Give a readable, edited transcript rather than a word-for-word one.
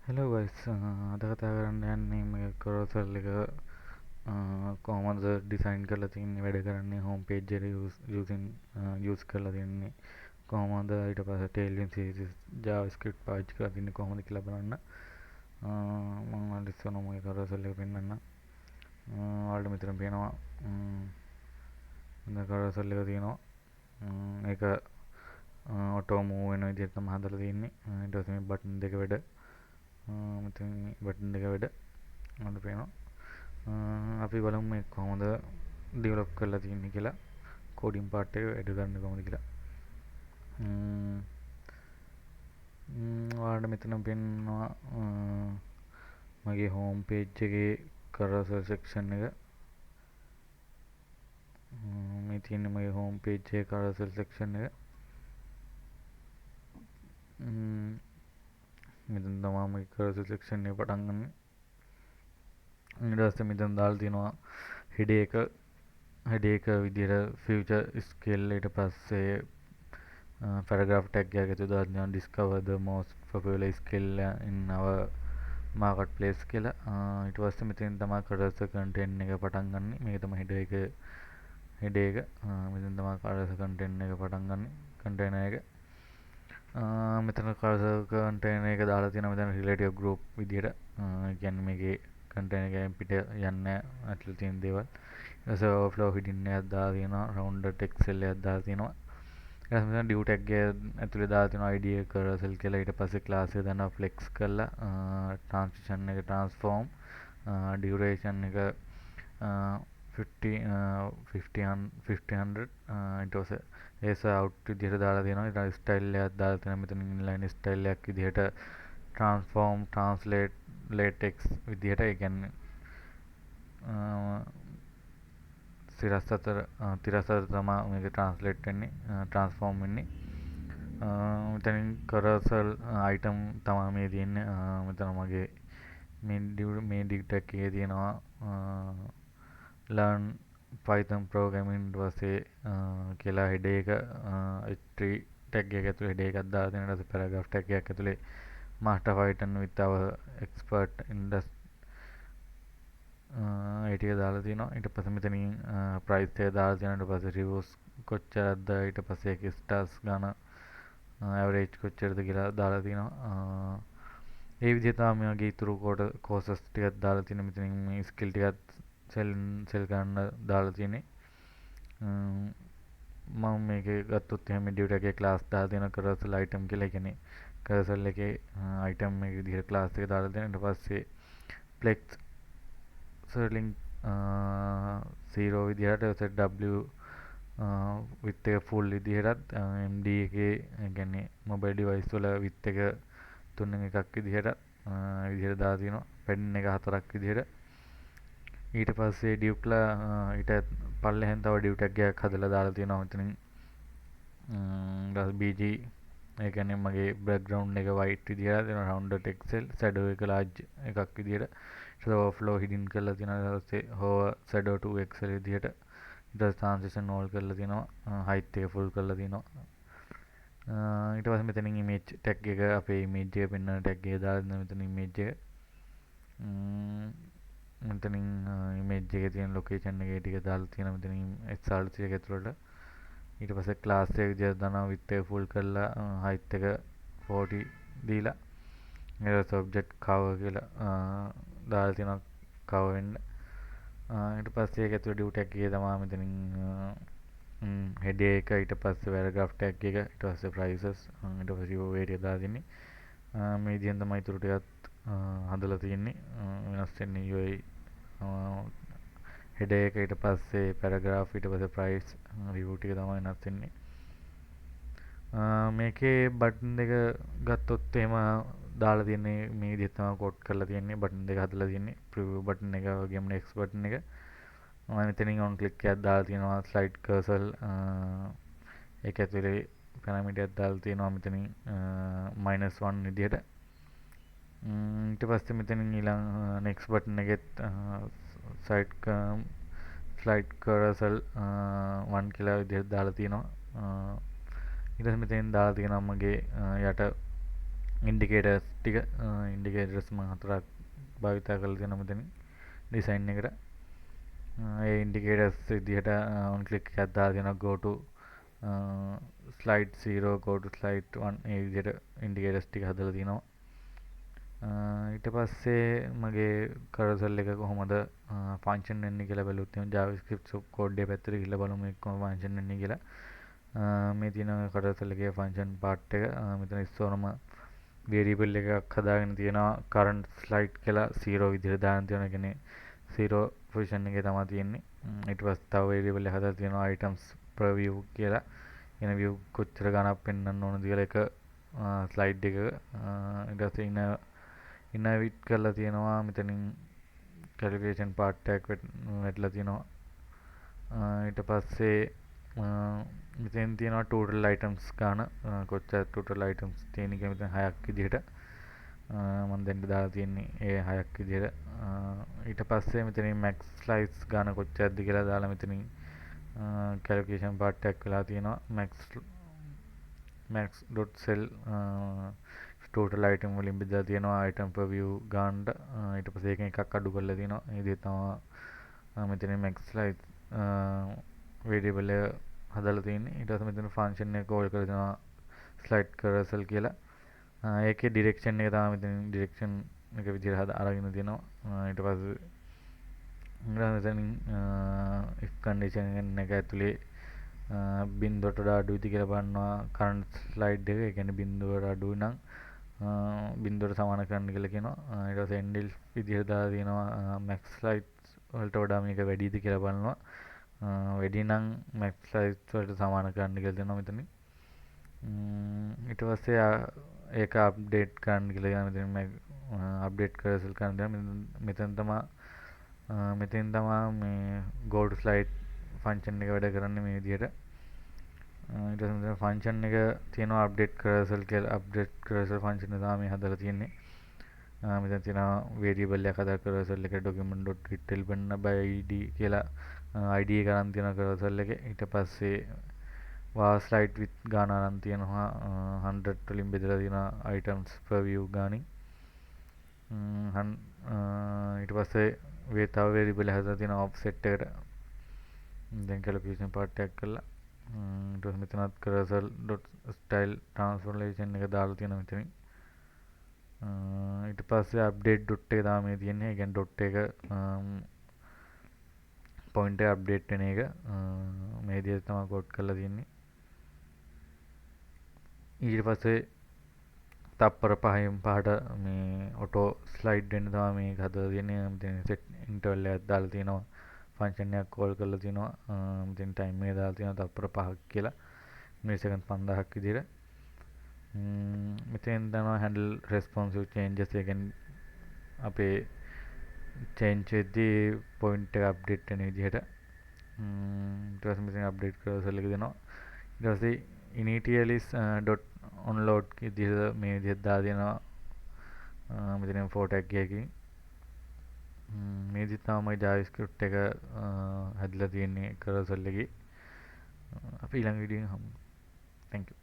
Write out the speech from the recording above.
Hello guys, අද කතා කරන්න යන්නේ මේ කරසල් එක කොහොමද ඩිසයින් කරලා තියන්නේ වැඩ කරන්නේ හෝම් පේජ් එක යූස් කරලා තියන්නේ කොහොමද ඊට පස්සේ Tailwind CSS JavaScript පාවිච්චි කරලා තියන්නේ කොහොමද කියලා බලන්න. මම ඉස්සෙල්ලා මගේ කරසල් එක පෙන්නන්න. ඔයාලට මෙතන පේනවා මෙතන කරසල් එක තියෙනවා. ඒක ඔටෝ මූව් වෙන විදිහට තමයි හදලා තියන්නේ. ඊට පස්සේ මේ බටන් දෙක වැඩ මෙතන බටන් දෙක වැඩ අපිට පේනවා. අපි බලමු මේ කොහොමද ඩෙවලොප් කරලා තියෙන්නේ කියලා කෝඩින් පාර්ට් එක වැඩ ගන්න කොහොමද කියලා. ඔයාලට මෙතන පේනවා මගේ හෝම් පේජ් එකේ කරසර් සෙක්ෂන් එක. මේ තියෙන්නේ මගේ හෝම් පේජ් එකේ කරසර් සෙක්ෂන් එක. මෙතන තමයි මගේ කරසර් සෙක්ෂන් එක පටන් ගන්න. ඊට පස්සේ මෙතන දාලා තියෙනවා හෙඩ් එක විදිහට ෆියුචර් ස්කේල්. ඊට පස්සේ paragraph tag එකක් ඇතුළේ දාලා තියෙනවා discover the most popular skill in our marketplace කියලා. ඊට පස්සේ මෙතෙන් තමයි cursor content එක පටන් ගන්න. මේක තමයි හෙඩ් එක මෙතෙන් තමයි cursor content එක පටන් ගන්න. container එක මෙතන cursor container එක දාලා තියෙනවා මෙතන relative group විදිහට. කියන්නේ මේකේ container එකෙන් පිට යන්නේ ඇතුළේ තියෙන දේවල්. ඊට පස්සේ overflow hidden එකක් දාලා තියෙනවා. rounded excel එකක් දාලා තියෙනවා. ඊට පස්සේ මෙතන div tag එක ඇතුළේ දාලා තියෙනවා id එක cursor කියලා. ඊට පස්සේ class එක දානවා flex කරලා transition එක transform duration එක 50 ඊට පස්සේ as out විදිහට දාලා තියෙනවා. ඊට style එකක් දාලා තියෙනවා මෙතන inline style එකක් විදිහට transform translate latex විදිහට. ඒ කියන්නේ තිරසතර තමයි මේක translate වෙන්නේ transform වෙන්නේ. මෙතනින් cursor item තමයි මේ තියෙන්නේ. මෙතන මගේ මේ div tag එකේ තියෙනවා learn python programming ඊට පස්සේ කියලා head එක h3 tag එක ඇතුලේ head එකක් දාලා තියෙනවා. ඊට පස්සේ paragraph tag එකක් ඇතුලේ master python with our expert ඒ ටික දාලා තියෙනවා. ඊට පස්සේ මෙතනින් price එක දාලා තියෙනවා. ඊට පස්සේ reviews කොච්චරද, ඊට පස්සේ ඒකේ stars ගන්න average කොච්චරද කියලා දාලා තියෙනවා. ඒ විදිහට තමයි මගේ ඉතුරු courses ටිකක් දාලා තියෙන. මෙතනින් මේ skill ටිකක් sell කරන්න දාලා තියෙන්නේ. මම මේකේ ගත්තොත් එහෙම div tag එකේ class දාලා තියෙන cursor item කියලා. ඒ කියන්නේ cursor එකේ item එක විදිහට class එක දාලා තියෙනවා. ඊට පස්සේ flex link 0 විදිහට w width එක full විදිහටත් md එකේ ඒ කියන්නේ mobile device වල width එක 3/1 විදිහට දාලා තියෙනවා. padding එක 4ක් විදිහට. ඊට පස්සේ div ඊට පල්ලෙහෙන් තව div tag එකක් හදලා දාලා තියෙනවා මෙතනින්. bg ඒ කියන්නේ මගේ background එක white විදිහට දෙනවා. rounded excel shadow එක large එකක් විදිහට. overflow hidden කරලා තියෙනවා. ඊට පස්සේ hover shadow to excel විදිහට. ඊට පස්සේ transition all කරලා තියෙනවා. height එක full කරලා තියෙනවා. ඊට පස්සේ මෙතනින් image tag එක අපේ image එක පෙන්වන tag එක දාලා දෙනවා. මෙතන image එක මෙතනින් image එකේ තියෙන location එක ටික දාලා තියෙනවා. මෙතනින් src එක ඇතුළට. ඊට පස්සේ class එක විදිහට දානවා width එක full කරලා height එක 40 දීලා. ඊට පස්සේ object cover කියලා දාලා තියෙනවා cover වෙන්න. ඊට පස්සේ ඒක ඇතුළේ div tag එකේ තමයි මෙතනින් head එක, ඊට පස්සේ paragraph tag එක, ඊට පස්සේ prices, ඊට පස්සේ review area දාලා තින්නේ. මේ විදිහෙන් තමයි ඊටු ටිකත් හදලා තියෙන්නේ. වෙනස් වෙන්නේ UI head එක, ඊට පස්සේ paragraph, ඊට පස්සේ price, review ටික තමයි වෙනස් වෙන්නේ. මේකේ බටන් දෙක ගත්තොත් එහෙම දාලා තියෙන්නේ මේ විදිහට තමයි කෝඩ් කරලා තියෙන්නේ. බටන් දෙක හදලා තියෙන්නේ preview බටන් එක වගේම next බටන් එක. මම මෙතනින් on click එකක් දාලා තියෙනවා slide cursor ඒක ඇතුලේ parameter එකක් දාලා තියෙනවා මෙතනින් -1 විදිහට. ඊට පස්සේ මෙතනින් ඊළඟ next button එකෙත් slide cursor 1 කියලා විදිහට දාලා තියෙනවා. ඊට පස්සේ මෙතෙන් දාලා තියෙනවා මගේ යට ඉන්ඩිකේටර්ස් ටික ඉන්ඩිකේටර්ස් මම 4ක් භාවිතා කරලා තියෙනවා මෙතන ඩිසයින් එකට. ඒ ඉන්ඩිකේටර්ස් විදිහට ඔන් ක්ලික් එකක් දාලා තියෙනවා go to slide 0 go to slide 1 ඒ විදිහට ඉන්ඩිකේටර්ස් ටික හදලා තියෙනවා. ඊට පස්සේ මගේ කරසල් එක කොහොමද ෆන්ක්ෂන් වෙන්නේ කියලා බැලුවොත් එහෙනම් JavaScript කෝඩ් එක පැත්තට ගිහලා බලමු මේක කොහොමද ෆන්ක්ෂන් වෙන්නේ කියලා. මේ තියෙන කරසල් එකේ ෆන්ක්ෂන් පාර්ට් එක මෙතන ඉස්සරම වේරියබල් එකක් හදාගෙන තියෙනවා current slide කියලා 0 විදිහට දාන්න තියෙනවා. කියන්නේ 0 පොසිෂන් එකේ තමයි තියෙන්නේ. ඊට පස්සේ තව වේරියබල් එකක් හදලා තියෙනවා items per view කියලා. එන view කොච්චර ගණක් පෙන්වන්න ඕනද කියලා එක ස්ලයිඩ් එක ඊට පස්සේ ඉනවිට් කරලා තියෙනවා. මෙතනින් කැලිබ්‍රේෂන් පාර්ට් එකක් වැටලා තියෙනවා. ඊට පස්සේ මෙතෙන් තියෙනවා total items ගන්න කොච්චර total items තියෙන එක මෙතන 6ක් විදිහට මම දැන් දාලා තියෙන්නේ ඒ 6ක් විදිහට. ඊට පස්සේ මෙතනින් max slice ගන්න කොච්චරද කියලා දාලා මෙතනින් calculation part එකක් වෙලා තියෙනවා max.cell total item වලින් බෙදලා තියෙනවා item per view ගන්නට. ඊට පස්සේ ඒකෙන් එකක් අඩු කරලා තියෙනවා. ඒ විදිහට තමයි මෙතනින් max slice variable එක හදලා තියෙන්නේ. ඊට පස්සේ මෙතන function එක call කරලා තියෙනවා slide carousel කියලා. ඒකේ direction එක තමයි මෙතන direction එක විදිහට අරගෙන තියෙනවා. ඊට පස්සේ මෙතනින් if condition එක ඇතුලේ බින්දුවට වඩා අඩුයිද කියලා බලනවා current slide එක. ඒ කියන්නේ බින්දුවට අඩුයි නම් බින්දුවට සමාන කරන්න කියලා කියනවා. ඊට පස්සේ end if විදිහට දාලා තියෙනවා max slide වලට වඩා මේක වැඩිද කියලා බලනවා. වැඩි නම් max slide වලට සමාන කරන්න කියලා දෙනවා මෙතනින්. ඊට පස්සේ ඒක අප්ඩේට් කරන්න කියලා කියනවා. මෙතන අප්ඩේට් කරසල් කරන්න දෙනවා. මෙතන තමයි මේ go to slide function එක වැඩ කරන්නේ මේ විදිහට. ඊට පස්සේ මෙතන function එක තියෙනවා update cursor කියලා. update cursor function එක තමයි මේ හදලා තියෙන්නේ. මෙතන තියෙනවා variable එකක් හදලා cursor එක document.getElement/id කියලා id එක ගන්න තියෙනවා cursor එකේ. ඊට පස්සේ var slide width ගාන අරන් තියෙනවා 100 වලින් බෙදලා තියෙනවා items per view ගානින්. ඊට පස්සේ තව variable හදලා තියෙනවා offset එකට. දැන් calculation part එකක් කළා. ඊට පස්සේ මෙතනත් cursor.style transformation එක දාලා තියෙනවා මෙතනින්. ඊට පස්සේ update dot එක තමයි මේ තියෙන්නේ. ඒ කියන්නේ dot එක point එක update වෙන එක මේ විදිහට තමයි code කරලා තියෙන්නේ. ඊට පස්සේ තප්පර 5න් පහට මේ auto slide වෙන්න තමයි මේක හදලා තියෙන්නේ. මෙතන set interval එකක් දාලා තියෙනවා. ෆන්ක්ෂන් එකක් කෝල් කරලා තියෙනවා. මෙතන ටයිම් එක දාලා තියෙනවා තප්පර 5ක් කියලා. මිලිසෙකන්ඩ් 5000ක් විදිහට. මෙතෙන් තමයි handle responsive changes එක අපේ change වෙද්දී point එක update වෙන විදිහට. ඊට පස්සේ මෙතන update cursor එක දෙනවා. ඊට පස්සේ initially dot onload විදිහට මේ විදිහට දාලා දෙනවා. මෙතන photo tag එකකින් මේ විදිහට තමයි JavaScript එක හැදලා තියෙන්නේ cursor එකේ. අපි ඊළඟ වීඩියෝ එකෙන් හමු. Thank you.